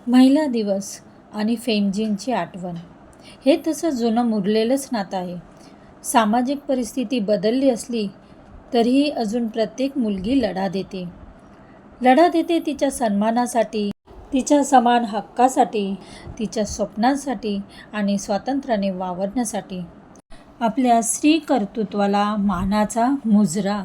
महिला दिवस आणि फेमजींची आठवण हे तसं जुनं मुरलेलंच नातं आहे. सामाजिक परिस्थिती बदलली असली तरीही अजून प्रत्येक मुलगी लढा देते तिच्या सन्मानासाठी, तिच्या समान हक्कासाठी, तिच्या स्वप्नांसाठी आणि स्वातंत्र्याने वावरण्यासाठी. आपल्या स्त्री कर्तृत्वाला मानाचा मुजरा.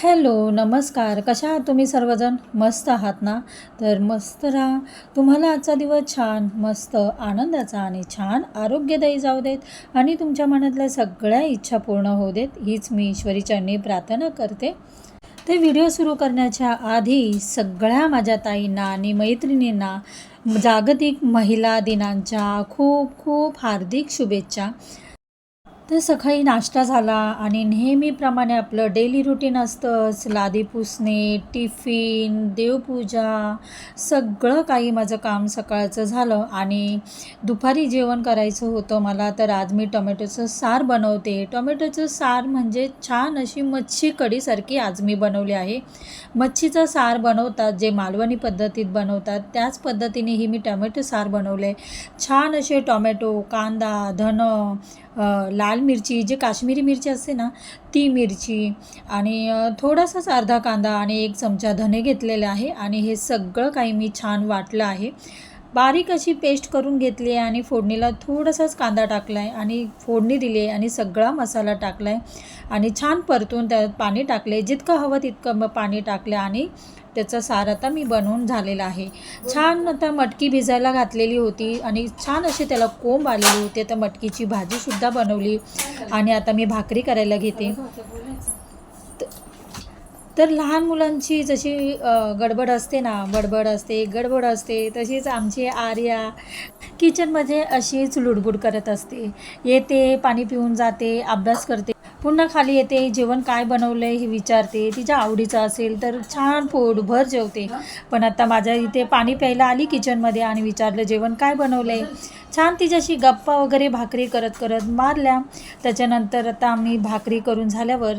हॅलो, नमस्कार. कशा आहात तुम्ही सर्वजण? मस्त आहात ना? तर मस्त राहा. तुम्हाला आजचा दिवस छान, मस्त, आनंदाचा आणि छान आरोग्यदायी जाऊ देत आणि तुमच्या मनातल्या सगळ्या इच्छा पूर्ण होऊ देत, हीच मी ईश्वरीचरणी प्रार्थना करते. ते व्हिडिओ सुरू करण्याच्या आधी सगळ्या माझ्या ताईंना आणि मैत्रिणींना जागतिक महिला दिनांच्या खूप खूप हार्दिक शुभेच्छा. तर सकाळी नाश्ता झाला आणि नेहमीप्रमाणे आपलं डेली रुटीन असतंच, लादी पुसणे, टिफिन, देवपूजा, सगळं काही माझं काम सकाळचं झालं. आणि दुपारी जेवण करायचं होतं मला, तर आज मी टोमॅटोचं सार बनवते. टोमॅटोचं सार म्हणजे छान अशी मच्छी कढीसारखी आज मी बनवली आहे. मच्छीचं सार बनवतात जे मालवणी पद्धतीत बनवतात, त्याच पद्धतीने मी टोमॅटो सार बनवलं आहे. छान असे टोमॅटो, कांदा, धनं, लाल मिरची, जी काश्मीरी मिरची असते ना, ती मिरची आणि थोडासाच अर्धा कांदा आणि 1 चमचा धने घेतलेले आहे. आणि हे सगळं काही मी छान वाटलं आहे. बारीक अशी पेस्ट करून घेतली आहे आणि फोडणीला थोडासाच कांदा टाकला आहे आणि फोडणी दिली आहे आणि सगळा मसाला टाकला आहे आणि छान परतून त्यात पाणी टाकले आहे. जितकं हवं तितकं पाणी टाकलं आणि त्याचा सार आता मी बनवून झालेला आहे. छान आता मटकी भिजायला घातलेली होती आणि छान असे त्याला कोंब आलेले होते. तर मटकीची भाजीसुद्धा बनवली आणि आता मी भाकरी करायला घेते. तर लहान मुलांची जशी गडबड असते ना, गडबड असते, तशीच आमची आर्या किचनमध्ये अशीच लुडबुड करत असते. येते, पाणी पिऊन जाते, अभ्यास करते, पुन्हा खाली येते, जेवण काय बनवलं आहे हे विचारते. तिच्या आवडीचं असेल तर छान पोटभर जेवते. पण आता माझ्या इथे पाणी प्यायला आली किचनमध्ये आणि विचारलं जेवण काय बनवलं आहे. छान तिच्याशी गप्पा वगैरे भाकरी करत करत मारल्या. त्याच्यानंतर आता आम्ही भाकरी करून झाल्यावर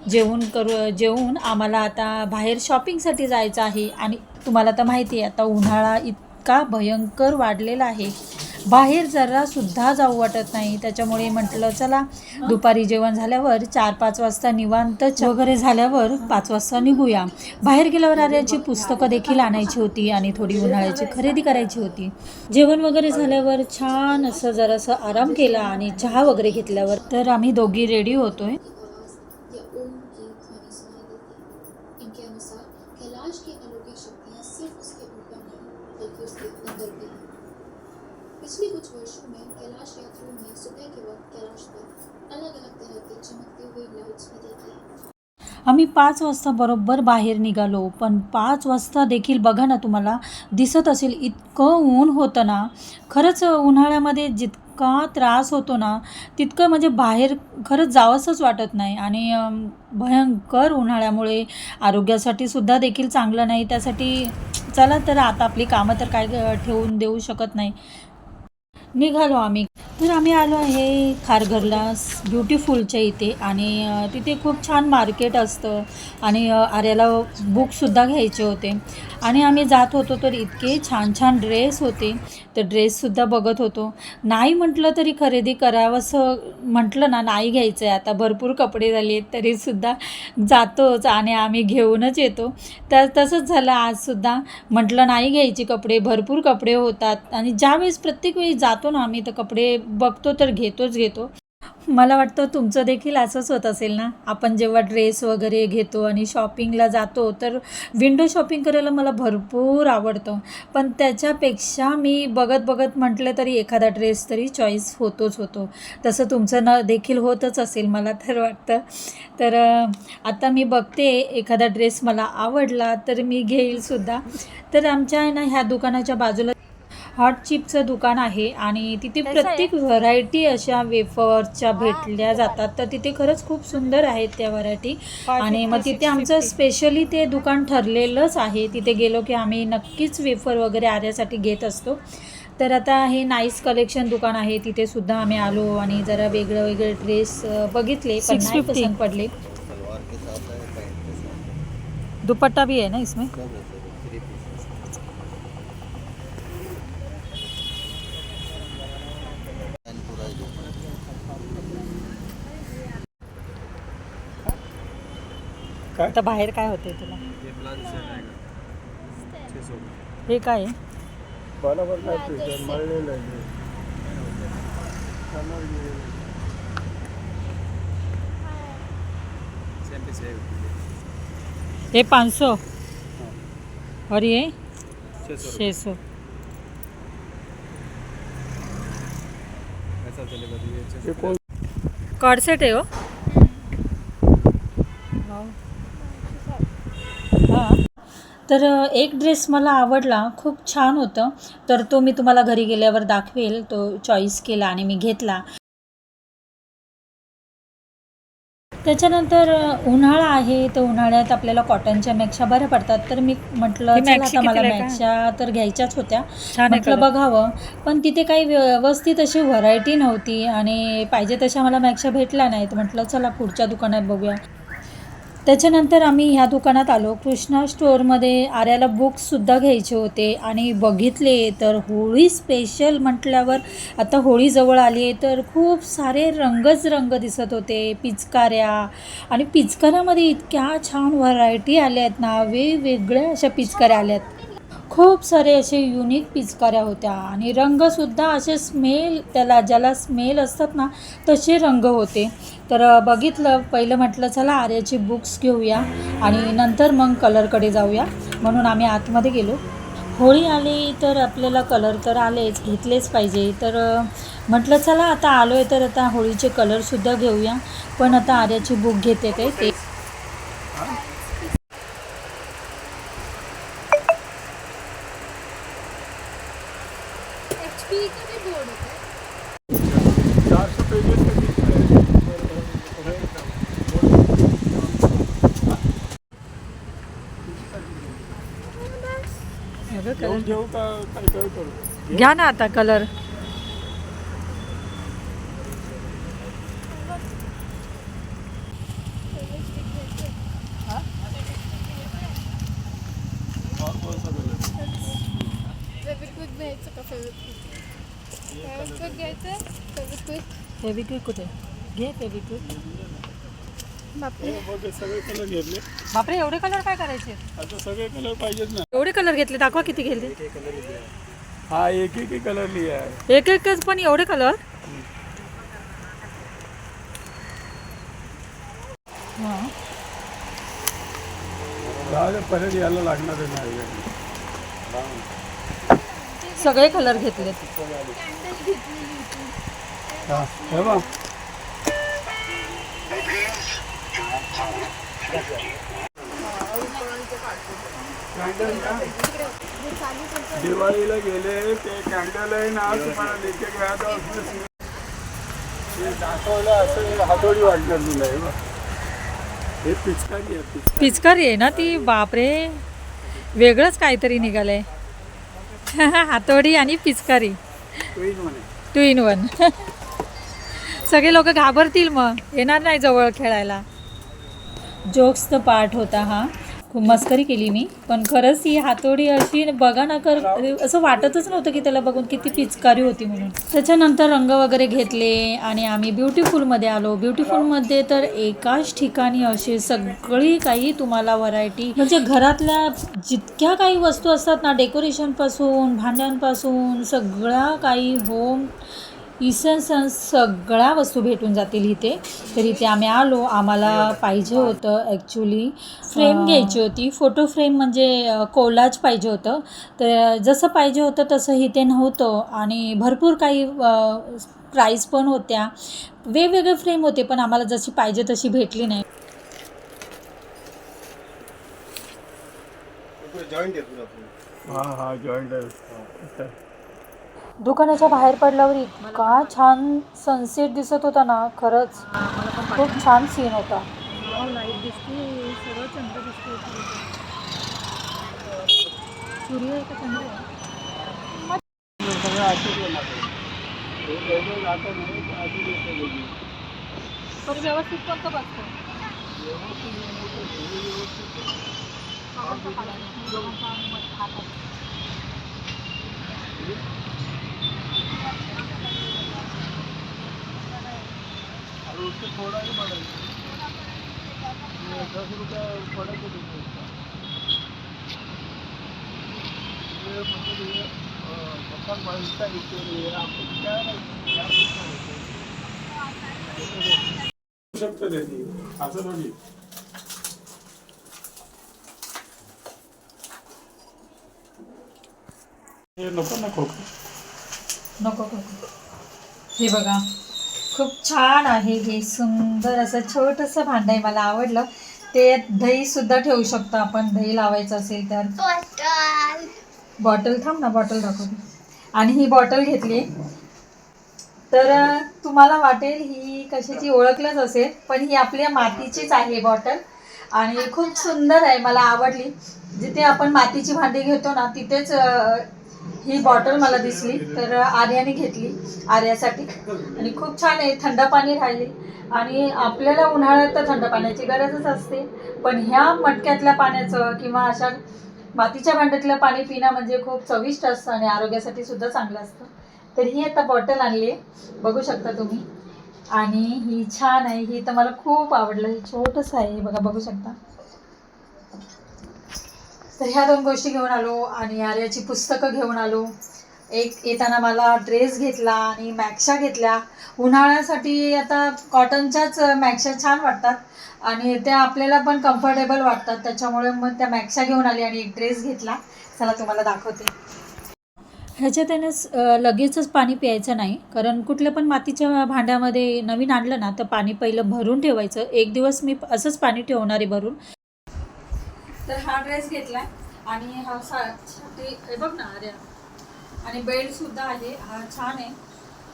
जेवून आम्हाला आता बाहेर शॉपिंगसाठी जायचं आहे. आणि तुम्हाला तर माहिती आहे आता उन्हाळा इतका भयंकर वाढलेला आहे, बाहेर जरासुद्धा जाऊ वाटत नाही. त्याच्यामुळे म्हटलं चला दुपारी जेवण झाल्यावर 4-5 वाजता निवांत वगैरे झाल्यावर 5 वाजता निघूया. बाहेर गेल्यावर आर्याची पुस्तकं देखील आणायची होती आणि थोडी उन्हाळ्याची खरेदी करायची होती. जेवण वगैरे झाल्यावर छान असं जरासं आराम केला आणि चहा वगैरे घेतल्यावर तर आम्ही दोघी रेडी होतोय. पिछले कुछ वर्षों में कैलाश यात्रियों ने सुबह के वक्त कैलाश पर अलग अलग तरह के चमकते हुए लाइट्स भी देखी. आम्ही 5 वाजता बरोबर बाहेर निघालो. पण 5 वाजता देखील बघा ना, तुम्हाला दिसत असेल इतकं ऊन होतं ना. खरंच उन्हाळ्यामध्ये जितका त्रास होतो ना, तितकं म्हणजे बाहेर खरंच जावंसंच वाटत नाही. आणि भयंकर उन्हाळ्यामुळे आरोग्यासाठी सुद्धा देखील चांगलं नाही. त्यासाठी चला तर आता आपली कामं तर काय ठेवून देऊ शकत नाही. निघालो आम्ही. तर आम्ही आलो आहे खारघरला ब्युटिफुलच्या इथे. आणि तिथे खूप छान मार्केट असतं आणि आर्याला बुकसुद्धा घ्यायचे होते. आणि आम्ही जात होतो तर इतके छान छान ड्रेस होते. तर ड्रेससुद्धा बघत होतो. नाही म्हटलं तरी खरेदी करावंसं म्हटलं ना, नाही घ्यायचं आहे आता, भरपूर कपडे झाले आहेत तरीसुद्धा जातोच आणि आम्ही घेऊनच येतो. तर तसंच झालं आजसुद्धा. म्हटलं नाही घ्यायचे कपडे, भरपूर कपडे होतात आणि ज्यावेळेस प्रत्येक वेळी जातो ना आम्ही तर कपडे बघतो तर घेतो. मला वाटतं तुमचं देखील असंच होत असेल ना. आपण जेव्हा ड्रेस वगैरे घेतो आणि शॉपिंगला जातो तर विंडो शॉपिंग करायला मला भरपूर आवडतं. पण त्याच्यापेक्षा मी बघत म्हटलं तरी एखादा ड्रेस तरी चॉईस होतो. तसं तुमचं देखील होतच असेल मला तर वाटतं. तर आता मी बघते एखादा ड्रेस मला आवडला तर मी घेईलसुद्धा. तर आमच्या ना ह्या दुकानाच्या बाजूला हॉट चिपचं दुकान आहे आणि तिथे प्रत्येक व्हरायटी अशा वेफरच्या भेटल्या जातात. तर तिथे खरंच खूप सुंदर आहेत त्या व्हरायटी. आणि मग तिथे आमचं स्पेशली ते दुकान ठरलेलंच आहे. तिथे गेलो की आम्ही नक्कीच वेफर वगैरे आर्यासाठी घेत असतो. तर आता हे नाईस कलेक्शन दुकान आहे, तिथे सुद्धा आम्ही आलो आणि जरा वेगळे ड्रेस बघितले पण नाही पसंत पडले. दुपट्टा भी है ना इसमें? सब रहता है 3 पीस। पूरा है जो। आता बाहेर काय होते तुला? ये प्लान से रहेगा 600 हे काय आहे? बरोबर काय तुझं मळलेलं आहे सेम पीस है हे 500 और ये 600 600. ऐसा चलेगा तो ये हे कोण कॉर्ड सेट आहे हो. हां तर एक ड्रेस मला आवडला, खूप छान होतं. तर तो मी तुम्हाला घरी गेल्यावर दाखवेल. तो चॉईस केला आणि मी घेतला. त्याच्यानंतर उन्हाळा आहे, तर उन्हाळ्यात आपल्याला कॉटनच्या मॅक्शा बऱ्या पडतात. तर मी म्हटलं ही चला मॅक्सी आता मला कितीला आहे का? मॅक्शा तर घ्यायच्याच होत्या. छान आहे म्हटलं कलर. बघावं, पण तिथे काही व्यवस्थित अशी व्हरायटी नव्हती आणि पाहिजे तशा मला मॅक्शा भेटल्या नाहीत. म्हटलं चला पुढच्या दुकानात बघूया. त्याच्यानंतर आम्ही ह्या दुकानात आलो. कृष्णा स्टोअरमध्ये आर्याला बुक्ससुद्धा घ्यायचे होते आणि बघितले तर होळी स्पेशल म्हटल्यावर आता होळी जवळ आली आहे, तर खूप सारे रंगच रंग दिसत होते. पिचकाऱ्या आणि पिचकाऱ्यामध्ये इतक्या छान व्हरायटी आल्या आहेत ना, वेगवेगळ्या अशा पिचकाऱ्या आल्या आहेत. खूप सारे असे युनिक पिचकाऱ्या होत्या आणि रंगसुद्धा असे त्याला ज्याला स्मेल असतात ना तसे रंग होते. तर बघितलं, पहिलं म्हटलं चला आर्याची बुक्स घेऊया आणि नंतर मग कलरकडे जाऊया, म्हणून आम्ही आतमध्ये गेलो. होळी आली तर आपल्याला कलर तर आलेच, घेतलेच पाहिजे. तर म्हटलं चला आता आलो आहे तर आता होळीचे कलरसुद्धा घेऊया. पण आता आर्याची बुक घेते काय ते HP का भी बोर्ड होता है? 400 पेजेस घेऊन घेऊ का काय काय करू घ्या ना आता कलर. फेविक्विक घ्यायचं का फेविक्विक? फेविक्विक घ्यायचं फेविक्विक. फेविक्विक कुठे? घे फेविक्विक. बापरे. बघ सगळे कलर घेतले. बापरे, एवढे कलर काय करायचे? आता सगळे कलर पाहिजेत ना. एवढे कलर घेतले, दाखवा किती घेतले. हा एक एक कलर लिहा आहे. एक एकच, पण एवढे कलर. हां परत यायला लागणार आहे नाही सगळे कलर घेतले. कॅन्डल घेतलेली होती. हा हे बघ कॅन्डल ना दिवाळीला गेले ते कॅन्डल आहे ना तुम्हाला लेके गया था उसमें ते दाखवलं असं हातोडी वाटणार तुला हे बघ. हे पिचकारी आहे पिचकारी आहे ना ती. बापरे, वेगळंच काहीतरी निघालंय. हातोडी आणि पिचकारी म्हणे 2 in 1. सगळे लोक घाबरतील, मग येणार नाही जवळ खेळायला. जोक्सचा पार्ट होता हा. खूप मस्करी केली मी, पण खरंच ही हातोडी अशी बघा ना, असं वाटतच नव्हतं की त्याला बघून किती पिचकारी होती म्हणून. त्याच्यानंतर रंग वगैरे घेतले आणि आम्ही ब्युटिफुलमध्ये आलो. ब्युटिफुलमध्ये तर एकाच ठिकाणी असे सगळी काही तुम्हाला व्हरायटी, म्हणजे घरातल्या जितक्या काही वस्तू असतात ना, डेकोरेशनपासून भांड्यांपासून सगळ्या काही होम इसेन्स सगळ्या वस्तू भेटून जातील इथे. तर इथे आम्ही आलो. आम्हाला पाहिजे होतं ॲक्च्युली फ्रेम घ्यायची होती, फोटो फ्रेम, म्हणजे कोलाज पाहिजे होतं. तर जसं पाहिजे होतं तसं इथे नव्हतं आणि भरपूर काही प्राईस पण होत्या. वेगवेगळे फ्रेम होते, पण आम्हाला जशी पाहिजे तशी भेटली नाही. हा हा जॉईंट आहे. दुकानाच्या बाहेर पडल्यावर इतका छान सनसेट दिसत होता ना, खरंच खूप छान सीन होता. लाईट दिसते, सगळं चंद्र दिसते. सूर्य आहे का चंद्र आहे? पण व्यवस्थित कोणतं बसतं? और उससे थोड़ा ही बढ़ेगा, 10 रुपये पड़ेगा उसका। ये मतलब ये मकान मानता है इसलिए आपको क्या शकतो त्याची असं थोडी. हे नको ना खोकं. नको नको. हे बघा खूप छान आहे, हे सुंदर असं छोटंसं भांडं आहे, मला आवडलं. ते दही सुद्धा ठेवू शकतो आपण, दही लावायचं असेल तर. बॉटल थांब ना, बॉटल दाखवते. आणि ही बॉटल घेतली तर तुम्हाला वाटेल ही कशाची, ओळखलंच असेल, पण ही आपल्या मातीचीच आहे बॉटल आणि खूप सुंदर आहे, मला आवडली. जिथे आपण मातीची भांडी घेतो ना तिथेच ही बॉटल मला दिसली, तर आर्याने घेतली आर्यासाठी. आणि खूप छान आहे, थंड पाणी राहिली. आणि आपल्याला उन्हाळ्यात तर थंड पाण्याची गरजच असते, पण ह्या मटक्यातल्या पाण्याचं किंवा अशा मातीच्या भांड्यातलं पाणी पिणं म्हणजे खूप चविष्ट असतं आणि आरोग्यासाठी सुद्धा चांगलं असतं. तर ही आता बॉटल आणली आहे, बघू शकता तुम्ही. आणि ही छान आहे, ही तर मला खूप आवडलं. हे छोटंसं आहे बघा, बघू शकता. तर ह्या 2 गोष्टी घेऊन आलो आणि आर्याची पुस्तकं घेऊन आलो. एक येताना मला ड्रेस घेतला आणि मॅक्शा घेतल्या. उन्हाळ्यासाठी आता कॉटनच्याच मॅक्शा छान वाटतात आणि त्या आपल्याला पण कम्फर्टेबल वाटतात, त्याच्यामुळे मग त्या मॅक्शा घेऊन आली आणि एक ड्रेस घेतला. चला तुम्हाला दाखवते. ह्याच्यात त्याने लगेचच पाणी प्यायचं नाही, कारण कुठल्या पण मातीच्या भांड्यामध्ये नवीन आणलं ना तर पाणी पहिलं भरून ठेवायचं. 1 दिवस मी असंच पाणी ठेवणार आहे भरून. तर हा ड्रेस घेतला आणि हा साठी हे बघ ना अरे, आणि बेल्ट सुद्धा आहे, हा छान आहे.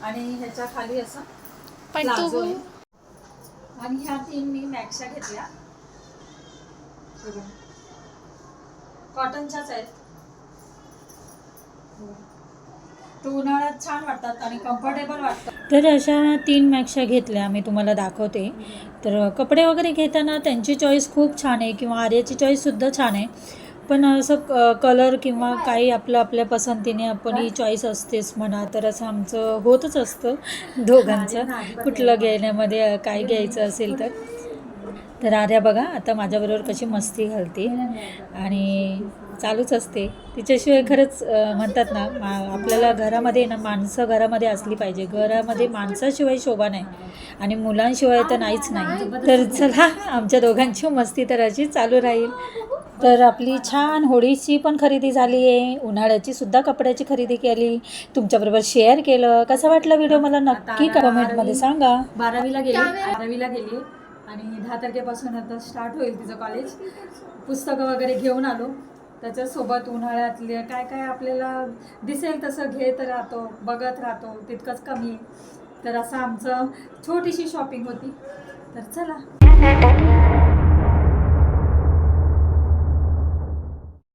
आणि ह्याच्या खाली असं प्लाझो आहे. आणि ह्या 3 मी मॅक्शा घेतल्या, कॉटनच्याच आहेत. तो उन्हाळ्यात छान वाटतात आणि कम्फर्टेबल वाटतात. तर अशा 3 मॅक्शा घेतल्या मी, तुम्हाला दाखवते. तर कपडे वगैरे घेताना त्यांची चॉईस खूप छान आहे किंवा आर्याची चॉईससुद्धा छान आहे, पण असं कलर किंवा काही आपल्या पसंतीने आपण ही चॉईस असतेच म्हणा. तर असं आमचं होतच असतं दोघांचं, कुठलं घेण्यामध्ये काय घ्यायचं असेल तर. तर आर्या बघा आता माझ्याबरोबर कशी मस्ती घालते आणि चालूच असते. तिच्याशिवाय खरंच म्हणतात ना, आपल्याला घरामध्ये ना माणसं घरामध्ये असली पाहिजे. घरामध्ये माणसाशिवाय शोभा नाही आणि मुलांशिवाय तर नाहीच नाही. तर चला, आमच्या दोघांची मस्ती तर अशी चालू राहील. तर आपली छान होळीची पण खरेदी झाली आहे, उन्हाळ्याची सुद्धा कपड्याची खरेदी केली, तुमच्याबरोबर शेअर केलं. कसा वाटला व्हिडिओ मला नक्की कमेंटमध्ये सांगा. 12वीला गेली आणि 10 तारखेपासून आता स्टार्ट होईल तिचं कॉलेज. पुस्तकं वगैरे घेऊन आलो, त्याच्यासोबत उन्हाळ्यातले काय काय आपल्याला दिसेल तसं घेत राहतो, बघत राहतो, तितकंच कमी. तर असं आमचं छोटीशी शॉपिंग होती. तर चला.